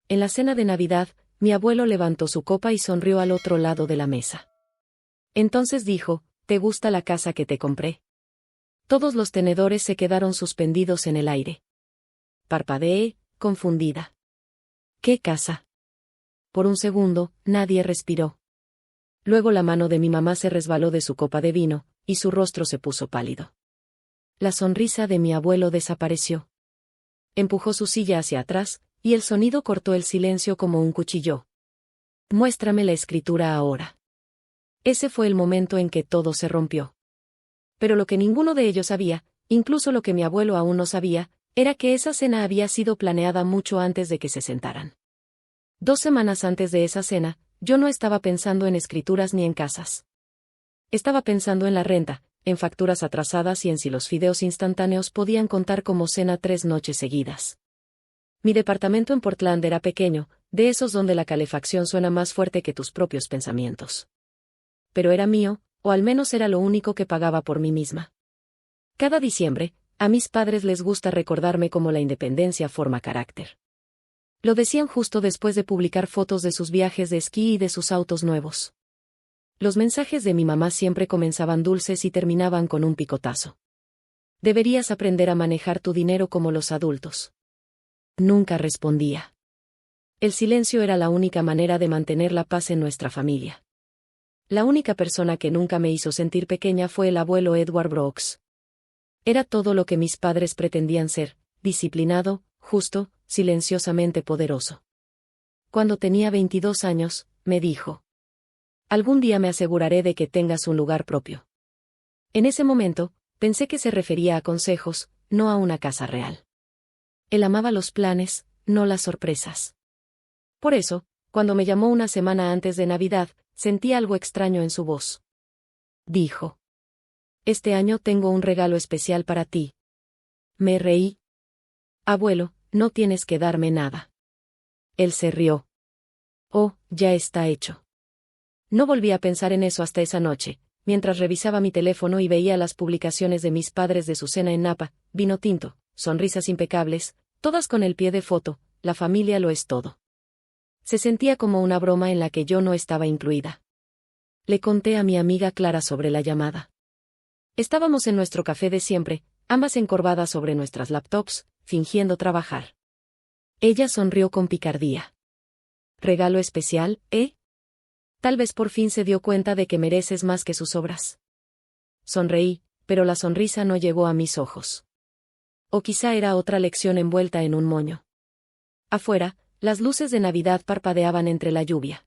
En la cena de Navidad, mi abuelo levantó su copa y sonrió al otro lado de la mesa. Entonces dijo, ¿te gusta la casa que te compré? Todos los tenedores se quedaron suspendidos en el aire. Parpadeé, confundida. ¿Qué casa? Por un segundo, nadie respiró. Luego la mano de mi mamá se resbaló de su copa de vino, y su rostro se puso pálido. La sonrisa de mi abuelo desapareció. Empujó su silla hacia atrás, y el sonido cortó el silencio como un cuchillo. Muéstrame la escritura ahora. Ese fue el momento en que todo se rompió. Pero lo que ninguno de ellos sabía, incluso lo que mi abuelo aún no sabía, era que esa cena había sido planeada mucho antes de que se sentaran. 2 semanas antes de esa cena, yo no estaba pensando en escrituras ni en casas. Estaba pensando en la renta, en facturas atrasadas y en si los fideos instantáneos podían contar como cena 3 noches seguidas. Mi departamento en Portland era pequeño, de esos donde la calefacción suena más fuerte que tus propios pensamientos. Pero era mío, o al menos era lo único que pagaba por mí misma. Cada diciembre, a mis padres les gusta recordarme cómo la independencia forma carácter. Lo decían justo después de publicar fotos de sus viajes de esquí y de sus autos nuevos. Los mensajes de mi mamá siempre comenzaban dulces y terminaban con un picotazo. Deberías aprender a manejar tu dinero como los adultos. Nunca respondía. El silencio era la única manera de mantener la paz en nuestra familia. La única persona que nunca me hizo sentir pequeña fue el abuelo Edward Brooks. Era todo lo que mis padres pretendían ser, disciplinado, justo, silenciosamente poderoso. Cuando tenía 22 años, me dijo: algún día me aseguraré de que tengas un lugar propio. En ese momento, pensé que se refería a consejos, no a una casa real. Él amaba los planes, no las sorpresas. Por eso, cuando me llamó una semana antes de Navidad, sentí algo extraño en su voz. Dijo: este año tengo un regalo especial para ti. Me reí. Abuelo, no tienes que darme nada. Él se rió. Oh, ya está hecho. No volví a pensar en eso hasta esa noche, mientras revisaba mi teléfono y veía las publicaciones de mis padres de su cena en Napa, vino tinto, sonrisas impecables, todas con el pie de foto, la familia lo es todo. Se sentía como una broma en la que yo no estaba incluida. Le conté a mi amiga Clara sobre la llamada. Estábamos en nuestro café de siempre, ambas encorvadas sobre nuestras laptops, fingiendo trabajar. Ella sonrió con picardía. ¿Regalo especial, eh? Tal vez por fin se dio cuenta de que mereces más que sus obras. Sonreí, pero la sonrisa no llegó a mis ojos. O quizá era otra lección envuelta en un moño. Afuera, las luces de Navidad parpadeaban entre la lluvia.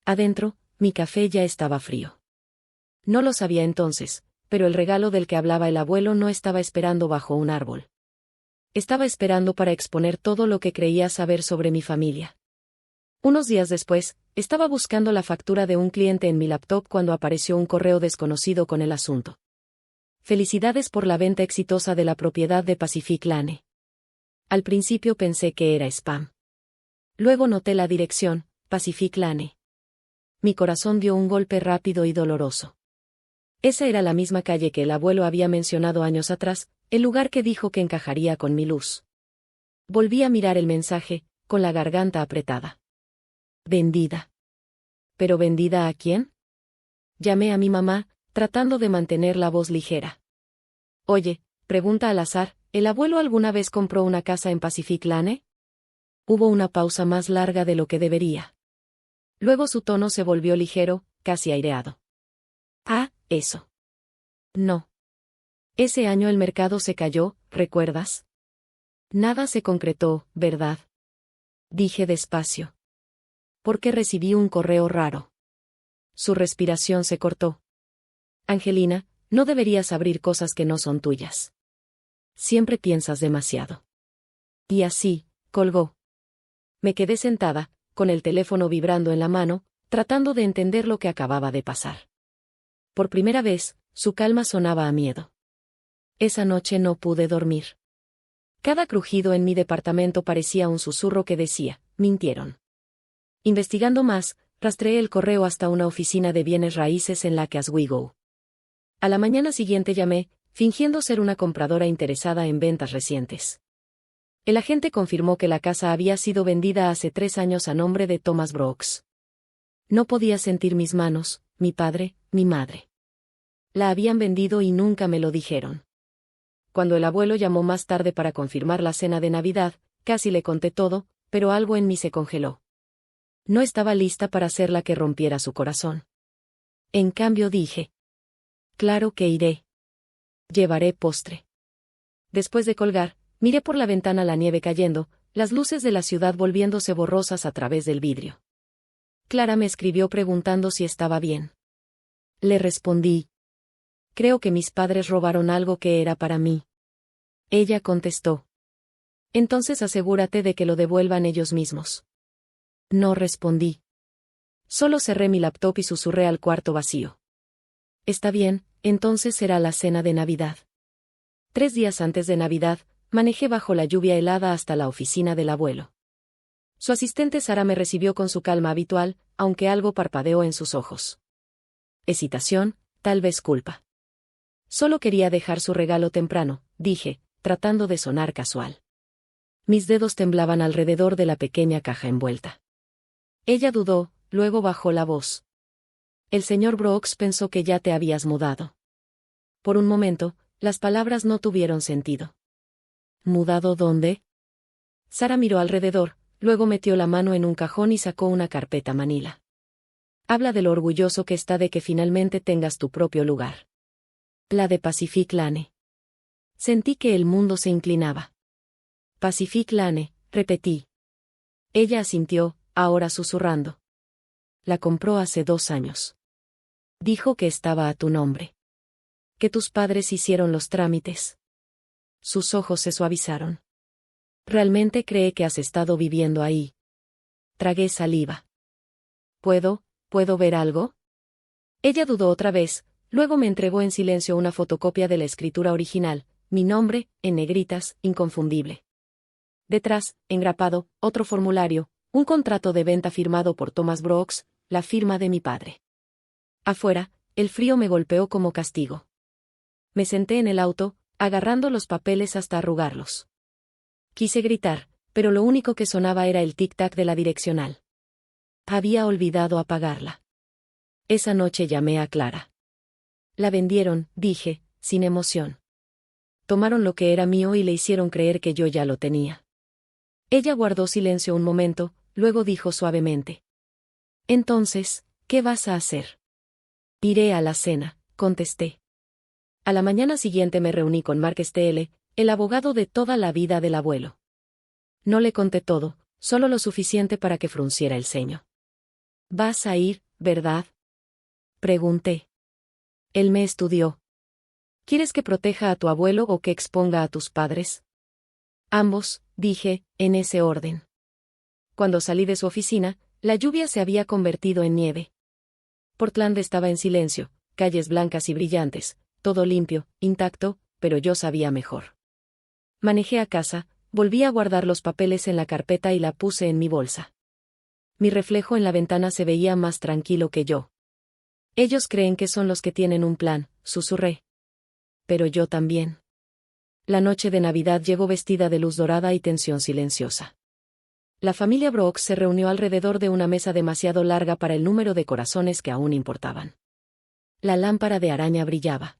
Adentro, mi café ya estaba frío. No lo sabía entonces, pero el regalo del que hablaba el abuelo no estaba esperando bajo un árbol. Estaba esperando para exponer todo lo que creía saber sobre mi familia. Unos días después, estaba buscando la factura de un cliente en mi laptop cuando apareció un correo desconocido con el asunto. Felicidades por la venta exitosa de la propiedad de Pacific Lane. Al principio pensé que era spam. Luego noté la dirección, Pacific Lane. Mi corazón dio un golpe rápido y doloroso. Esa era la misma calle que el abuelo había mencionado años atrás, el lugar que dijo que encajaría con mi luz. Volví a mirar el mensaje, con la garganta apretada. Vendida. ¿Pero vendida a quién? Llamé a mi mamá, tratando de mantener la voz ligera. Oye, pregunta al azar, ¿el abuelo alguna vez compró una casa en Pacific Lane? Hubo una pausa más larga de lo que debería. Luego su tono se volvió ligero, casi aireado. Ah, eso. No. Ese año el mercado se cayó, ¿recuerdas? Nada se concretó, ¿verdad? Dije despacio. Porque recibí un correo raro. Su respiración se cortó. Angelina, no deberías abrir cosas que no son tuyas. Siempre piensas demasiado. Y así, colgó. Me quedé sentada, con el teléfono vibrando en la mano, tratando de entender lo que acababa de pasar. Por primera vez, su calma sonaba a miedo. Esa noche no pude dormir. Cada crujido en mi departamento parecía un susurro que decía: mintieron. Investigando más, rastreé el correo hasta una oficina de bienes raíces en Lake Oswego. A la mañana siguiente llamé, fingiendo ser una compradora interesada en ventas recientes. El agente confirmó que la casa había sido vendida hace 3 años a nombre de Thomas Brooks. No podía sentir mis manos, mi padre, mi madre. La habían vendido y nunca me lo dijeron. Cuando el abuelo llamó más tarde para confirmar la cena de Navidad, casi le conté todo, pero algo en mí se congeló. No estaba lista para ser la que rompiera su corazón. En cambio dije: claro que iré. Llevaré postre. Después de colgar, miré por la ventana la nieve cayendo, las luces de la ciudad volviéndose borrosas a través del vidrio. Clara me escribió preguntando si estaba bien. Le respondí: creo que mis padres robaron algo que era para mí. Ella contestó: entonces asegúrate de que lo devuelvan ellos mismos. No respondí. Solo cerré mi laptop y susurré al cuarto vacío. Está bien, entonces será la cena de Navidad. 3 días antes de Navidad, manejé bajo la lluvia helada hasta la oficina del abuelo. Su asistente Sara me recibió con su calma habitual, aunque algo parpadeó en sus ojos. Hesitación, tal vez culpa. Solo quería dejar su regalo temprano, dije, tratando de sonar casual. Mis dedos temblaban alrededor de la pequeña caja envuelta. Ella dudó, luego bajó la voz. El señor Brooks pensó que ya te habías mudado. Por un momento, las palabras no tuvieron sentido. ¿Mudado dónde? Sara miró alrededor, luego metió la mano en un cajón y sacó una carpeta manila. Habla de lo orgulloso que está de que finalmente tengas tu propio lugar. La de Pacific Lane. Sentí que el mundo se inclinaba. Pacific Lane, repetí. Ella asintió, ahora susurrando. La compró hace 2 años. Dijo que estaba a tu nombre. Que tus padres hicieron los trámites. Sus ojos se suavizaron. ¿Realmente cree que has estado viviendo ahí? Tragué saliva. ¿Puedo ver algo? Ella dudó otra vez, luego me entregó en silencio una fotocopia de la escritura original, mi nombre, en negritas, inconfundible. Detrás, engrapado, otro formulario, un contrato de venta firmado por Thomas Brooks, la firma de mi padre. Afuera, el frío me golpeó como castigo. Me senté en el auto, agarrando los papeles hasta arrugarlos. Quise gritar, pero lo único que sonaba era el tic-tac de la direccional. Había olvidado apagarla. Esa noche llamé a Clara. La vendieron, dije, sin emoción. Tomaron lo que era mío y le hicieron creer que yo ya lo tenía. Ella guardó silencio un momento, luego dijo suavemente: entonces, ¿qué vas a hacer? Iré a la cena, contesté. A la mañana siguiente me reuní con Mark Stele, el abogado de toda la vida del abuelo. No le conté todo, solo lo suficiente para que frunciera el ceño. ¿Vas a ir, verdad? Pregunté. Él me estudió. ¿Quieres que proteja a tu abuelo o que exponga a tus padres? Ambos, dije, en ese orden. Cuando salí de su oficina, la lluvia se había convertido en nieve. Portland estaba en silencio, calles blancas y brillantes, todo limpio, intacto, pero yo sabía mejor. Manejé a casa, volví a guardar los papeles en la carpeta y la puse en mi bolsa. Mi reflejo en la ventana se veía más tranquilo que yo. Ellos creen que son los que tienen un plan, susurré. Pero yo también. La noche de Navidad llegó vestida de luz dorada y tensión silenciosa. La familia Brooks se reunió alrededor de una mesa demasiado larga para el número de corazones que aún importaban. La lámpara de araña brillaba.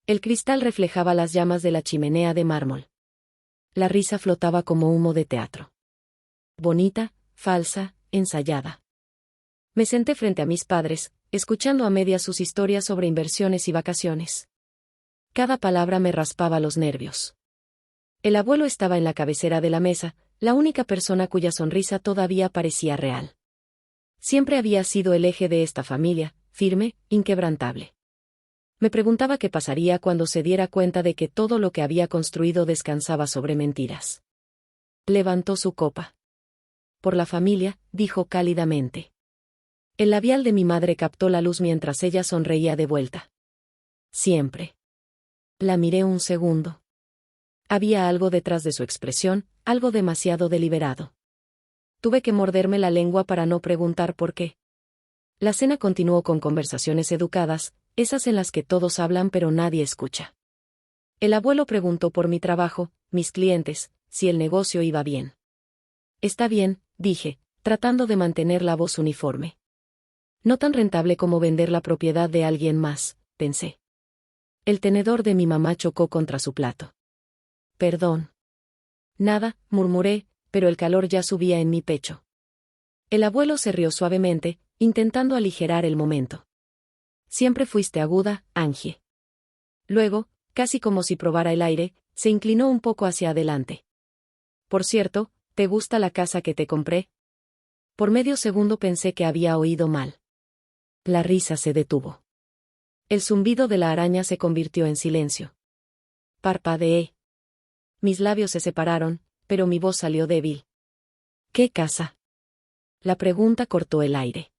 El cristal reflejaba las llamas de la chimenea de mármol. La risa flotaba como humo de teatro. Bonita, falsa, ensayada. Me senté frente a mis padres, escuchando a medias sus historias sobre inversiones y vacaciones. Cada palabra me raspaba los nervios. El abuelo estaba en la cabecera de la mesa, la única persona cuya sonrisa todavía parecía real. Siempre había sido el eje de esta familia, firme, inquebrantable. Me preguntaba qué pasaría cuando se diera cuenta de que todo lo que había construido descansaba sobre mentiras. Levantó su copa. Por la familia, dijo cálidamente. El labial de mi madre captó la luz mientras ella sonreía de vuelta. Siempre. La miré un segundo. Había algo detrás de su expresión, algo demasiado deliberado. Tuve que morderme la lengua para no preguntar por qué. La cena continuó con conversaciones educadas, esas en las que todos hablan pero nadie escucha. El abuelo preguntó por mi trabajo, mis clientes, si el negocio iba bien. Está bien, dije, tratando de mantener la voz uniforme. No tan rentable como vender la propiedad de alguien más, pensé. El tenedor de mi mamá chocó contra su plato. Perdón. Nada, murmuré, pero el calor ya subía en mi pecho. El abuelo se rió suavemente, intentando aligerar el momento. Siempre fuiste aguda, Angie. Luego, casi como si probara el aire, se inclinó un poco hacia adelante. Por cierto, ¿te gusta la casa que te compré? Por medio segundo pensé que había oído mal. La risa se detuvo. El zumbido de la araña se convirtió en silencio. Parpadeé. Mis labios se separaron, pero mi voz salió débil. ¿Qué casa? La pregunta cortó el aire.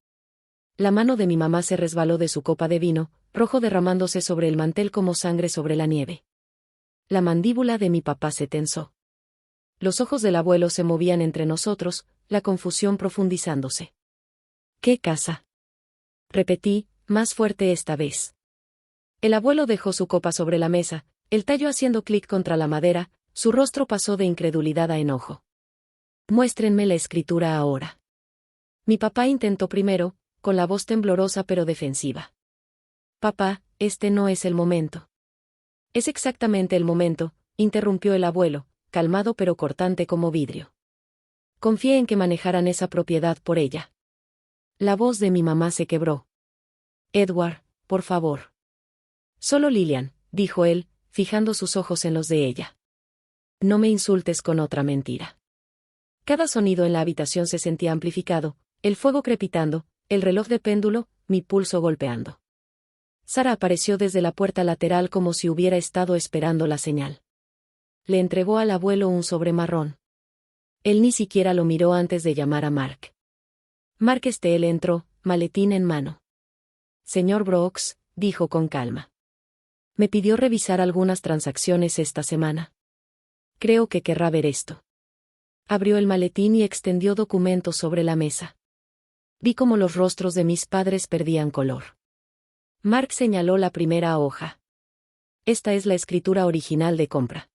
La mano de mi mamá se resbaló de su copa de vino, rojo derramándose sobre el mantel como sangre sobre la nieve. La mandíbula de mi papá se tensó. Los ojos del abuelo se movían entre nosotros, la confusión profundizándose. ¿Qué casa? Repetí, más fuerte esta vez. El abuelo dejó su copa sobre la mesa, el tallo haciendo clic contra la madera, su rostro pasó de incredulidad a enojo. Muéstrenme la escritura ahora. Mi papá intentó primero, con la voz temblorosa pero defensiva. Papá, este no es el momento. Es exactamente el momento, interrumpió el abuelo, calmado pero cortante como vidrio. Confié en que manejaran esa propiedad por ella. La voz de mi mamá se quebró. Edward, por favor. Solo Lillian, dijo él, fijando sus ojos en los de ella. No me insultes con otra mentira. Cada sonido en la habitación se sentía amplificado, el fuego crepitando, el reloj de péndulo, mi pulso golpeando. Sara apareció desde la puerta lateral como si hubiera estado esperando la señal. Le entregó al abuelo un sobre marrón. Él ni siquiera lo miró antes de llamar a Mark. Mark Estelle entró, maletín en mano. Señor Brooks, dijo con calma. Me pidió revisar algunas transacciones esta semana. Creo que querrá ver esto. Abrió el maletín y extendió documentos sobre la mesa. Vi cómo los rostros de mis padres perdían color. Mark señaló la primera hoja. Esta es la escritura original de compra.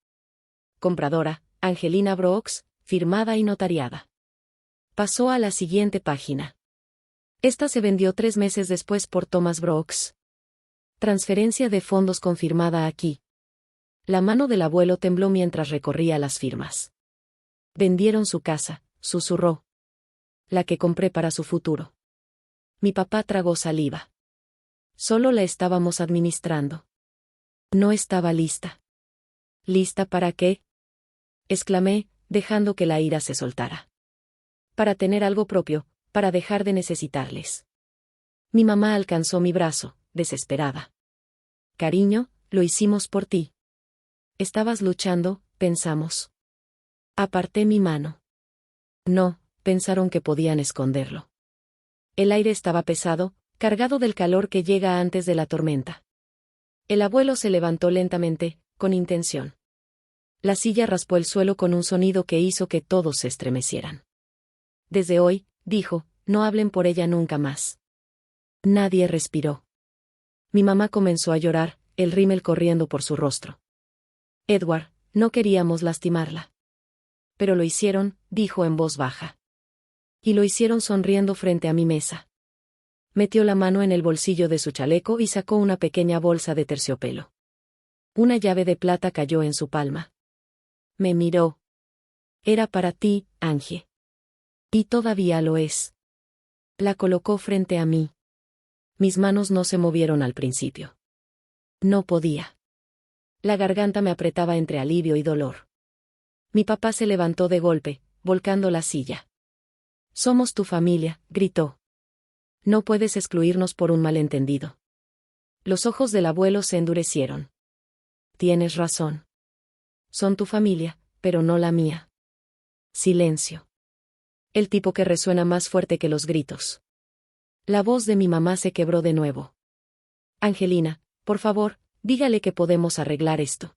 Compradora, Angelina Brooks, firmada y notariada. Pasó a la siguiente página. Esta se vendió 3 meses después por Thomas Brooks. Transferencia de fondos confirmada aquí. La mano del abuelo tembló mientras recorría las firmas. Vendieron su casa, susurró. La que compré para su futuro. Mi papá tragó saliva. Solo la estábamos administrando. No estaba lista. ¿Lista para qué? Exclamé, dejando que la ira se soltara. Para tener algo propio, para dejar de necesitarles. Mi mamá alcanzó mi brazo, desesperada. Cariño, lo hicimos por ti. Estabas luchando, pensamos. Aparté mi mano. No, pensaron que podían esconderlo. El aire estaba pesado, cargado del calor que llega antes de la tormenta. El abuelo se levantó lentamente, con intención. La silla raspó el suelo con un sonido que hizo que todos se estremecieran. Desde hoy, dijo, no hablen por ella nunca más. Nadie respiró. Mi mamá comenzó a llorar, el rímel corriendo por su rostro. Edward, no queríamos lastimarla. Pero lo hicieron, dijo en voz baja. Y lo hicieron sonriendo frente a mi mesa. Metió la mano en el bolsillo de su chaleco y sacó una pequeña bolsa de terciopelo. Una llave de plata cayó en su palma. Me miró. Era para ti, Angie. Y todavía lo es. La colocó frente a mí. Mis manos no se movieron al principio. No podía. La garganta me apretaba entre alivio y dolor. Mi papá se levantó de golpe, volcando la silla. Somos tu familia, gritó. No puedes excluirnos por un malentendido. Los ojos del abuelo se endurecieron. Tienes razón. Son tu familia, pero no la mía. Silencio. El tipo que resuena más fuerte que los gritos. La voz de mi mamá se quebró de nuevo. Angelina, por favor, dígale que podemos arreglar esto.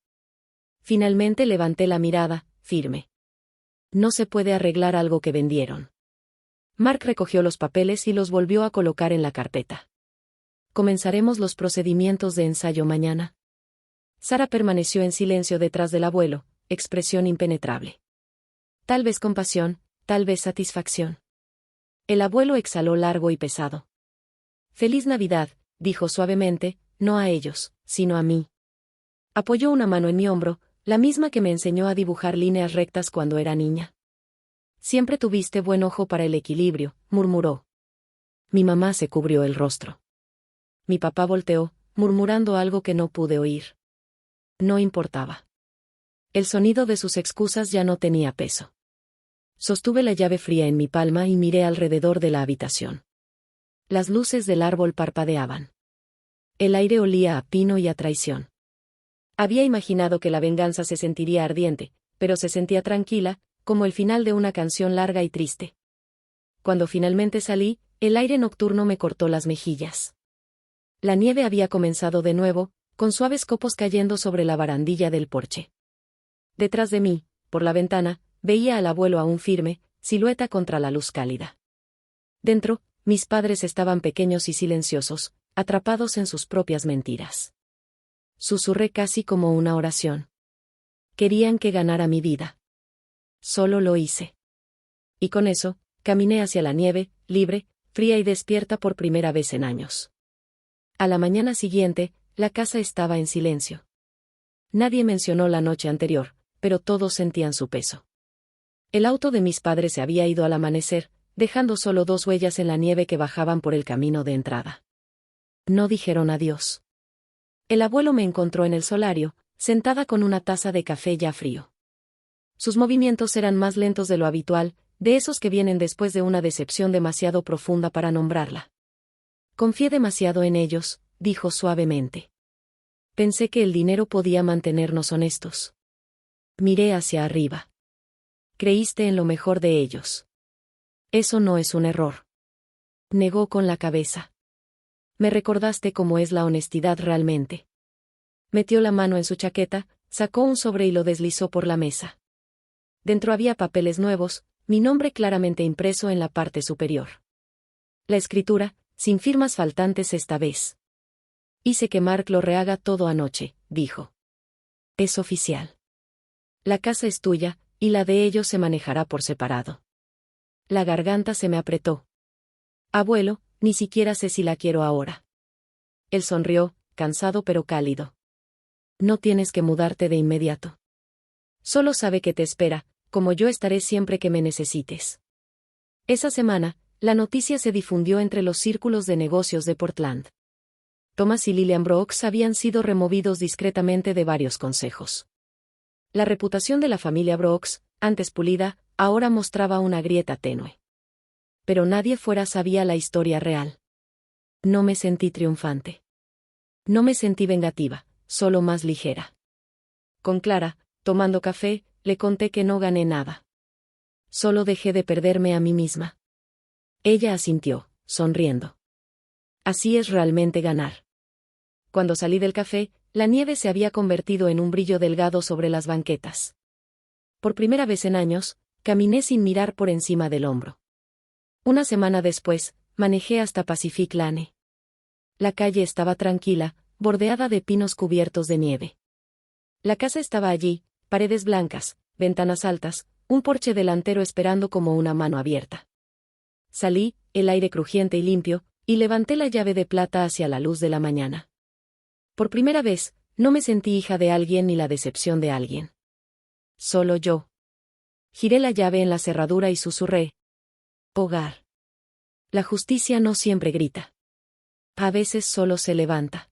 Finalmente levanté la mirada, firme. No se puede arreglar algo que vendieron. Mark recogió los papeles y los volvió a colocar en la carpeta. ¿Comenzaremos los procedimientos de ensayo mañana? Sara permaneció en silencio detrás del abuelo, expresión impenetrable. Tal vez compasión, tal vez satisfacción. El abuelo exhaló largo y pesado. Feliz Navidad, dijo suavemente, no a ellos, sino a mí. Apoyó una mano en mi hombro, la misma que me enseñó a dibujar líneas rectas cuando era niña. Siempre tuviste buen ojo para el equilibrio, murmuró. Mi mamá se cubrió el rostro. Mi papá volteó, murmurando algo que no pude oír. No importaba. El sonido de sus excusas ya no tenía peso. Sostuve la llave fría en mi palma y miré alrededor de la habitación. Las luces del árbol parpadeaban. El aire olía a pino y a traición. Había imaginado que la venganza se sentiría ardiente, pero se sentía tranquila, como el final de una canción larga y triste. Cuando finalmente salí, el aire nocturno me cortó las mejillas. La nieve había comenzado de nuevo, con suaves copos cayendo sobre la barandilla del porche. Detrás de mí, por la ventana, veía al abuelo aún firme, silueta contra la luz cálida. Dentro, mis padres estaban pequeños y silenciosos, atrapados en sus propias mentiras. Susurré casi como una oración. Querían que ganara mi vida. Solo lo hice. Y con eso, caminé hacia la nieve, libre, fría y despierta por primera vez en años. A la mañana siguiente, la casa estaba en silencio. Nadie mencionó la noche anterior, pero todos sentían su peso. El auto de mis padres se había ido al amanecer, dejando solo 2 huellas en la nieve que bajaban por el camino de entrada. No dijeron adiós. El abuelo me encontró en el solario, sentada con una taza de café ya frío. Sus movimientos eran más lentos de lo habitual, de esos que vienen después de una decepción demasiado profunda para nombrarla. Confié demasiado en ellos, dijo suavemente. Pensé que el dinero podía mantenernos honestos. Miré hacia arriba. Creíste en lo mejor de ellos. Eso no es un error. Negó con la cabeza. Me recordaste cómo es la honestidad realmente. Metió la mano en su chaqueta, sacó un sobre y lo deslizó por la mesa. Dentro había papeles nuevos, mi nombre claramente impreso en la parte superior. La escritura, sin firmas faltantes esta vez. Hice que Mark lo rehaga todo anoche, dijo. Es oficial. La casa es tuya, y la de ellos se manejará por separado. La garganta se me apretó. Abuelo, ni siquiera sé si la quiero ahora. Él sonrió, cansado pero cálido. No tienes que mudarte de inmediato. Solo sabe que te espera, como yo estaré siempre que me necesites. Esa semana, la noticia se difundió entre los círculos de negocios de Portland. Thomas y Lillian Brooks habían sido removidos discretamente de varios consejos. La reputación de la familia Brooks, antes pulida, ahora mostraba una grieta tenue. Pero nadie fuera sabía la historia real. No me sentí triunfante. No me sentí vengativa, solo más ligera. Con Clara, tomando café, le conté que no gané nada. Solo dejé de perderme a mí misma. Ella asintió, sonriendo. Así es realmente ganar. Cuando salí del café, la nieve se había convertido en un brillo delgado sobre las banquetas. Por primera vez en años, caminé sin mirar por encima del hombro. Una semana después, manejé hasta Pacific Lane. La calle estaba tranquila, bordeada de pinos cubiertos de nieve. La casa estaba allí, paredes blancas, ventanas altas, un porche delantero esperando como una mano abierta. Salí, el aire crujiente y limpio, y levanté la llave de plata hacia la luz de la mañana. Por primera vez, no me sentí hija de alguien ni la decepción de alguien. Solo yo. Giré la llave en la cerradura y susurré. Hogar. La justicia no siempre grita. A veces solo se levanta.